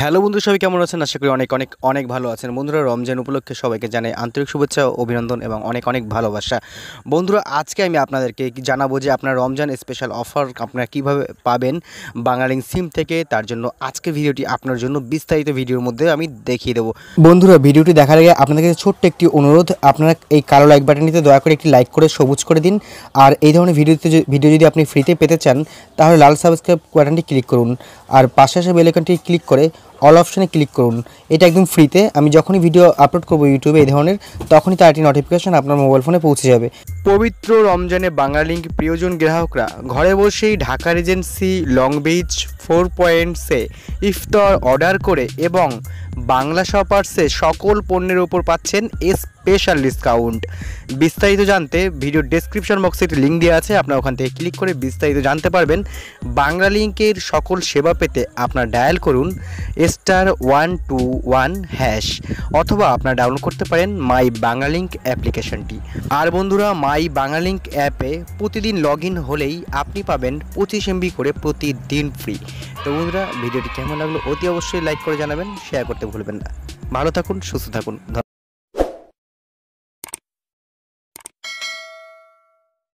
Hello বন্ধু, সবাই কেমন আছেন? আশা করি অনেক অনেক অনেক ভালো আছেন। বন্ধুরা, রমজান উপলক্ষে সবাইকে জানাই আন্তরিক শুভেচ্ছা, অভিনন্দন এবং অনেক অনেক ভালোবাসা। বন্ধুরা, আজকে আমি আপনাদেরকে জানাবো যে আপনার রমজান স্পেশাল অফার আপনারা কীভাবে পাবেন বাংলালিংক সিম থেকে। তার জন্য আজকের ভিডিওটি আপনার জন্য বিস্তারিত ভিডিওর মধ্যে আমি দেখিয়ে দেবো। বন্ধুরা, ভিডিওটি দেখার আগে আপনাদের কাছে ছোট্ট একটি অনুরোধ, আপনারা এই কালো লাইক বাটনটিতে দয়া করে একটি লাইক করে সবুজ করে দিন। আর এই ধরনের ভিডিও যদি আপনি ফ্রিতে পেতে চান তাহলে লাল সাবস্ক্রাইব বাটনটি ক্লিক করুন আর পাশে আসা বেল আইকনটি ক্লিক করে অল অপশানে ক্লিক করুন। এটা একদম ফ্রিতে। আমি যখনই ভিডিও আপলোড করব ইউটিউবে এই ধরনের, তখনই তার একটি নোটিফিকেশান আপনার মোবাইল ফোনে পৌঁছে যাবে। পবিত্র রমজানে বাংলালিংক প্রিয়জন গ্রাহকরা ঘরে বসেই ঢাকা রিজেন্সি লং বিচ 4 পয়েন্টসে ইফতার অর্ডার করে এবং বাংলা শপার্সে সকল পণ্যের উপর পাচ্ছেন স্পেশাল ডিসকাউন্ট। বিস্তারিত জানতে ভিডিও ডেসক্রিপশন বক্সে একটি লিঙ্ক দেওয়া আছে, আপনারা ওখান থেকে ক্লিক করে বিস্তারিত জানতে পারবেন। বাংলালিংকের সকল সেবা পেতে আপনার ডায়াল করুন *121# অথবা আপনারা ডাউনলোড করতে পারেন মাই বাংলালিংক অ্যাপ্লিকেশনটি। আর বন্ধুরা, মাই বাংলালিংক অ্যাপে প্রতিদিন লগ ইন হলেই আপনি পাবেন 25 MB করে প্রতিদিন ফ্রি। তো বন্ধুরা, ভিডিওটি কেমন লাগলো অতি অবশ্যই লাইক করে জানাবেন, শেয়ার করতে ভুলবেন না। ভালো থাকুন, সুস্থ থাকুন।